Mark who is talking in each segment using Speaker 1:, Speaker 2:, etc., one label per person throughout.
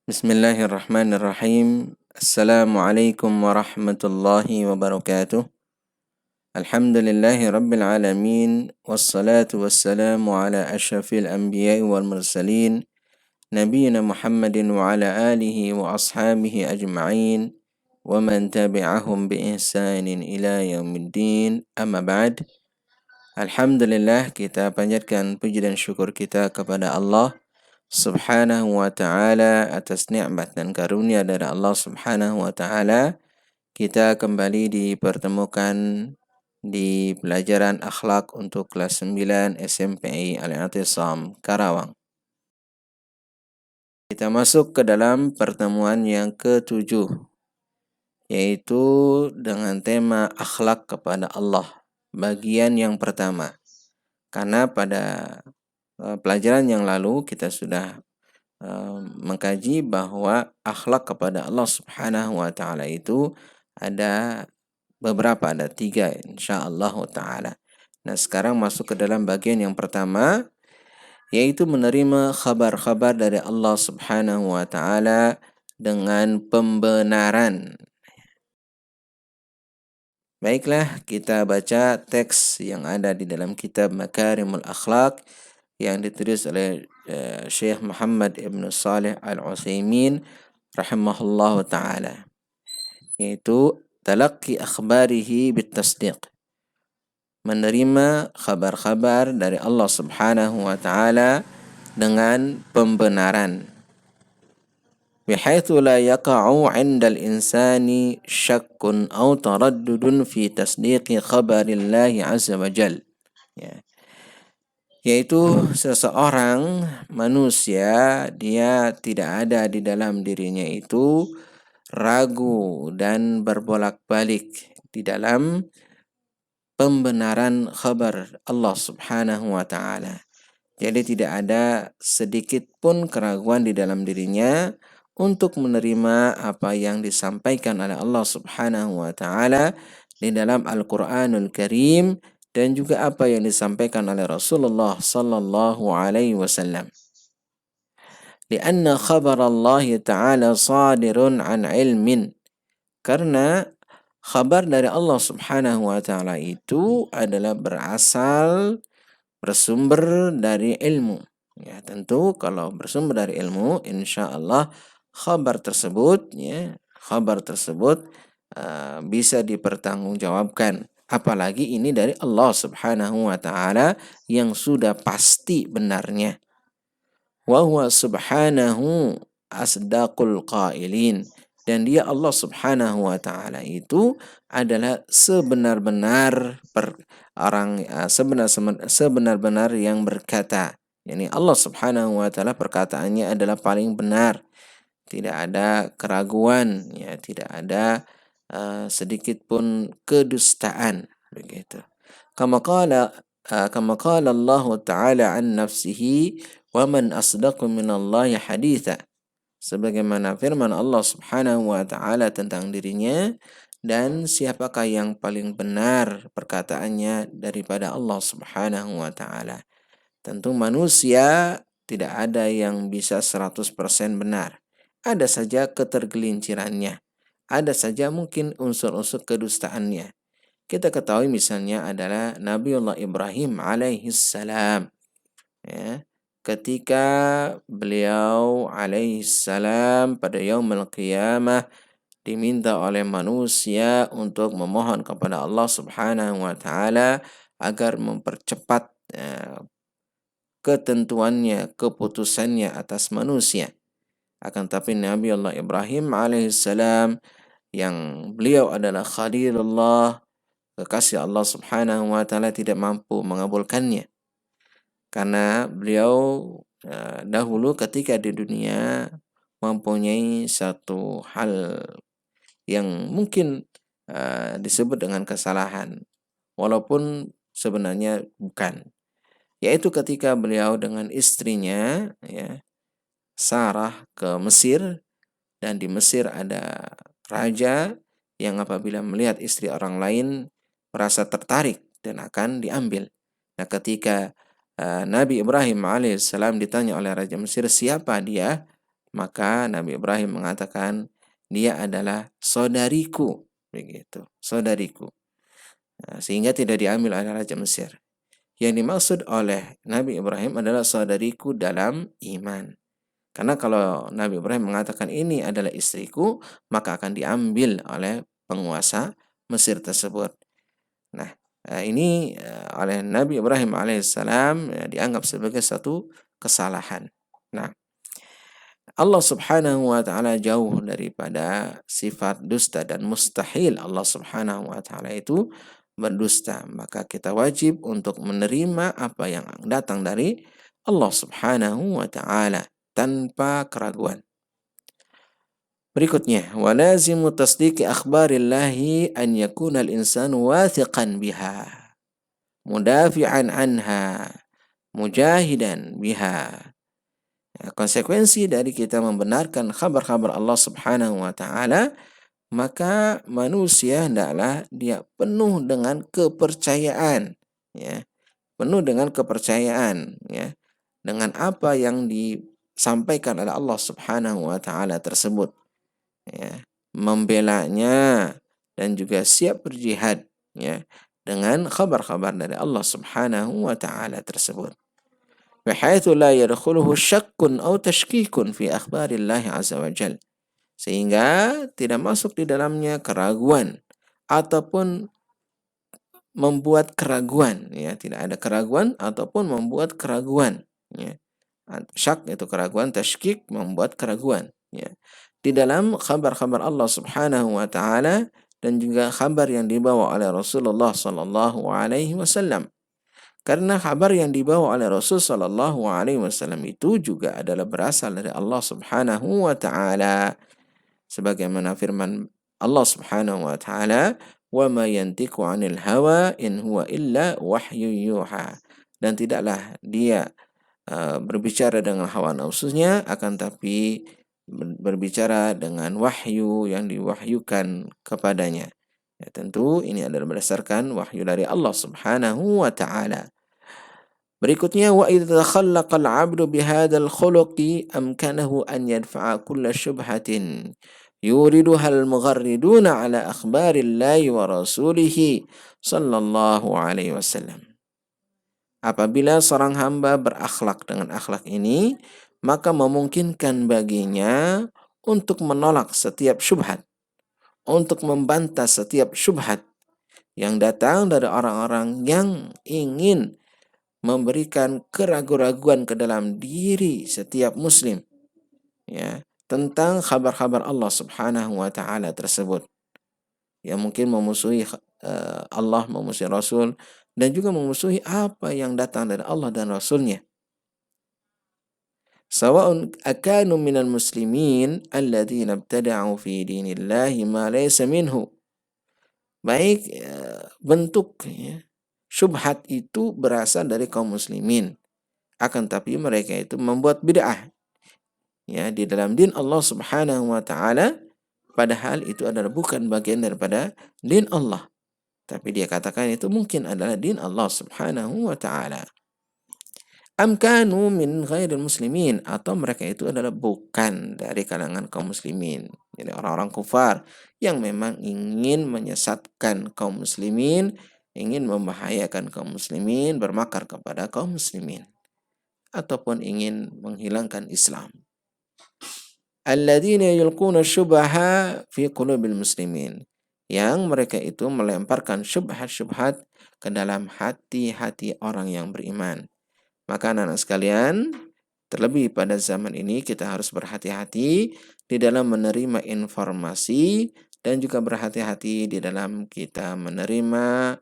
Speaker 1: Bismillahirrahmanirrahim. Assalamualaikum warahmatullahi wabarakatuh. Alhamdulillahi rabbil alamin. Wassalatu wassalamu ala ashrafil anbiya'i wal mursalin. Nabiyyina Muhammadin wa ala alihi wa ashabihi ajma'in. Wa man tabi'ahum bi ihsanin ila yaumiddin. Amma ba'd. Alhamdulillah, kita panjatkan puji dan syukur kita kepada Allah Subhanahu wa ta'ala atas nikmat dan karunia dari Allah Subhanahu wa ta'ala. Kita kembali dipertemukan di pelajaran akhlak untuk kelas 9 SMP Al-I'tisam Karawang. Kita masuk ke dalam pertemuan yang ke-7, yaitu dengan tema akhlak kepada Allah, bagian yang pertama. Karena pada pelajaran yang lalu kita sudah mengkaji bahwa akhlak kepada Allah Subhanahu wa ta'ala itu ada beberapa, ada 3 insyaallah ta'ala. Nah, sekarang masuk ke dalam bagian yang pertama, yaitu menerima khabar-khabar dari Allah Subhanahu wa ta'ala dengan pembenaran. Baiklah, kita baca teks yang ada di dalam kitab Makarimul Akhlak yang ditulis oleh Syekh Muhammad Ibn Salih Al-Utsaimin rahimahullahu ta'ala, yaitu talaqi akhbarihi bitasdiq, menerima khabar-khabar dari Allah Subhanahu wa ta'ala dengan pembenaran. Bihaitsu la yaqa'u 'indal insani syakkun aw taraddudun fi tasdiqi khabarillahi 'azza wa jal. Ya. Yaitu seseorang manusia, dia tidak ada di dalam dirinya itu ragu dan berbolak-balik di dalam pembenaran khabar Allah Subhanahu wa ta'ala. Jadi tidak ada sedikit pun keraguan di dalam dirinya untuk menerima apa yang disampaikan oleh Allah Subhanahu wa ta'ala di dalam Al-Qur'anul Karim dan juga apa yang disampaikan oleh Rasulullah sallallahu alaihi wasallam. Lianna khabar Allah ta'ala sadirun an ilmin. Karena khabar dari Allah Subhanahu wa ta'ala itu adalah bersumber dari ilmu. Ya, tentu kalau bersumber dari ilmu, insya Allah khabar tersebut bisa dipertanggungjawabkan. Apalagi ini dari Allah Subhanahu wa ta'ala yang sudah pasti benarnya. Wa huwa subhanahu asdaqul qailin. Dan dia Allah Subhanahu wa ta'ala itu adalah sebenar-benar yang berkata. Yani Allah Subhanahu wa ta'ala perkataannya adalah paling benar. Tidak ada keraguan, ya, tidak ada sedikit pun kedustaan, begitu. Kama qala Allah ta'ala an nafsihi wa man asdaqu minallahi haditha. Sebagaimana firman Allah Subhanahu wa ta'ala tentang dirinya, dan siapakah yang paling benar perkataannya daripada Allah Subhanahu wa ta'ala. Tentu manusia tidak ada yang bisa 100% benar. Ada saja ketergelincirannya. Ada saja mungkin unsur-unsur kedustaannya. Kita ketahui misalnya adalah Nabiullah Ibrahim alaihissalam. Ya, ketika beliau alaihissalam pada yaumul qiyamah diminta oleh manusia untuk memohon kepada Allah Subhanahu wa ta'ala agar mempercepat ketentuannya, keputusannya atas manusia. Akan tapi Nabi Allah Ibrahim alaihissalam, yang beliau adalah Khalilullah, kekasih Allah Subhanahu wa ta'ala, tidak mampu mengabulkannya. Karena beliau dahulu ketika di dunia mempunyai satu hal yang mungkin disebut dengan kesalahan, walaupun sebenarnya bukan. Yaitu ketika beliau dengan istrinya, ya, Sarah, ke Mesir, dan di Mesir ada raja yang apabila melihat istri orang lain merasa tertarik dan akan diambil. Nah, ketika Nabi Ibrahim alaihissalam ditanya oleh raja Mesir siapa dia, maka Nabi Ibrahim mengatakan dia adalah saudariku, begitu, saudariku. Nah, sehingga tidak diambil oleh Raja Mesir. Yang dimaksud oleh Nabi Ibrahim adalah saudariku dalam iman. Karena kalau Nabi Ibrahim mengatakan ini adalah istriku, maka akan diambil oleh penguasa Mesir tersebut. Nah, ini oleh Nabi Ibrahim alaihissalam dianggap sebagai satu kesalahan. Nah, Allah Subhanahu wa taala jauh daripada sifat dusta dan mustahil Allah Subhanahu wa taala itu berdusta. Maka kita wajib untuk menerima apa yang datang dari Allah Subhanahu wa taala tanpa keraguan. Berikutnya, walazimu tasdiqi akhbarillahi an yakuna al-insanu wathiqan biha, mudafi'an anha, mujahidan biha. Konsekuensi dari kita membenarkan kabar-kabar Allah Subhanahu wa taala, maka manusia hendaklah dia penuh dengan kepercayaan, ya. Penuh dengan kepercayaan, ya, dengan apa yang disampaikan oleh Allah Subhanahu wa taala tersebut, ya. Membelanya dan juga siap berjihad, ya, dengan kabar-kabar dari Allah Subhanahu wa taala tersebut. بحيث لا يدخله شك أو تشكيك في أخبار الله عز وجل, sehingga tidak masuk di dalamnya keraguan ataupun membuat keraguan, ya, tidak ada keraguan ataupun membuat keraguan, ya. Syak itu keraguan, tashkik membuat keraguan, ya, di dalam kabar-kabar Allah Subhanahu wa taala dan juga kabar yang dibawa oleh Rasulullah sallallahu alaihi wasallam. Karena kabar yang dibawa oleh Rasul sallallahu alaihi wasallam itu juga adalah berasal dari Allah Subhanahu wa taala. Sebagaimana firman Allah Subhanahu wa taala, "Wa ma yantiqu 'anil hawa in huwa illa wahyu yuha." Dan tidaklah dia berbicara dengan hawa nafsunya, akan tapi berbicara dengan wahyu yang diwahyukan kepadanya. Ya, tentu ini adalah berdasarkan wahyu dari Allah Subhanahu wa taala. Berikutnya, wa idza khallaqal 'abdu bihadzal khuluqi amkanahu an yadfa'a kulla syubhatin yuriduha al-mugharriduna ala akhbarillahi wa rasulihi sallallahu alaihi wasallam. Apabila seorang hamba berakhlak dengan akhlak ini, maka memungkinkan baginya untuk menolak setiap syubhat, untuk membantah setiap syubhat yang datang dari orang-orang yang ingin memberikan keraguan-raguan ke dalam diri setiap muslim, ya, tentang kabar-kabar Allah Subhanahu wa taala tersebut, yang mungkin memusuhi Allah, memusuhi Rasul, dan juga memusuhi apa yang datang dari Allah dan Rasulnya. Sawa'un akanu minal muslimin alladzina ibtada'u fi dinillahi ma laysa minhu. Baik bentuk, ya, syubhat itu berasal dari kaum muslimin, akan tapi mereka itu membuat bid'ah, ya, di dalam din Allah Subhanahu wa taala, padahal itu adalah bukan bagian daripada din Allah, tapi dia katakan itu mungkin adalah din Allah Subhanahu wa taala. Am kanu min ghairil muslimin, atau mereka itu adalah bukan dari kalangan kaum muslimin. Jadi orang-orang kufar yang memang ingin menyesatkan kaum muslimin, ingin membahayakan kaum muslimin, bermakar kepada kaum muslimin, ataupun ingin menghilangkan Islam. Alladzina yulquna syubaha fi qulubil muslimin, yang mereka itu melemparkan syubhat-syubhat ke dalam hati-hati orang yang beriman. Maka anak-anak sekalian, terlebih pada zaman ini kita harus berhati-hati di dalam menerima informasi dan juga berhati-hati di dalam kita menerima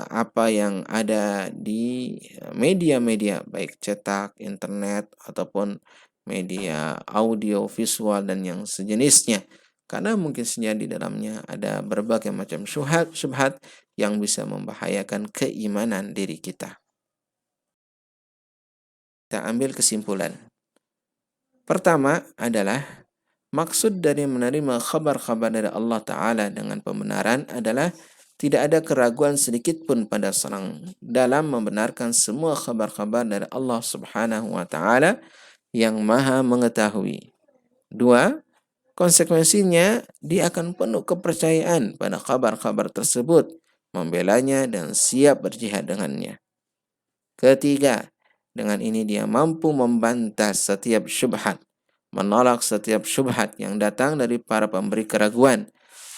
Speaker 1: apa yang ada di media-media baik cetak, internet, ataupun media audio, visual, dan yang sejenisnya. Karena mungkin saja di dalamnya ada berbagai macam syubhat yang bisa membahayakan keimanan diri kita. Kita ambil kesimpulan. Pertama adalah maksud dari menerima kabar-kabar dari Allah Ta'ala dengan pembenaran adalah tidak ada keraguan sedikit pun pada seorang dalam membenarkan semua kabar-kabar dari Allah Subhanahu wa Ta'ala yang Maha Mengetahui. Dua, konsekuensinya dia akan penuh kepercayaan pada kabar-kabar tersebut, membelanya dan siap berjihad dengannya. Ketiga, dengan ini dia mampu membantah setiap syubhat, menolak setiap syubhat yang datang dari para pemberi keraguan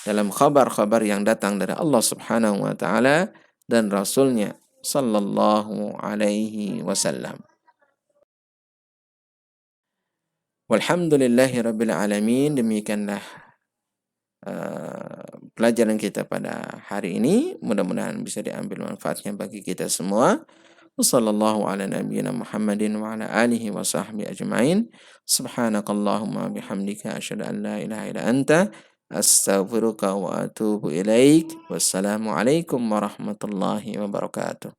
Speaker 1: dalam kabar-kabar yang datang dari Allah Subhanahu wa taala dan Rasulnya sallallahu alaihi wasallam. Walhamdulillahi rabbil alamin. Demikianlah pelajaran kita pada hari ini. Mudah-mudahan bisa diambil manfaatnya bagi kita semua. Wassallallahu ala nabiyyina Muhammadin wa ala alihi wa sahbihi ajma'in. Subhanakallahumma bihamdika asyhadu an la ilaha illa anta astaghfiruka wa atubu ilaik. Wassalamu alaikum warahmatullahi wabarakatuh.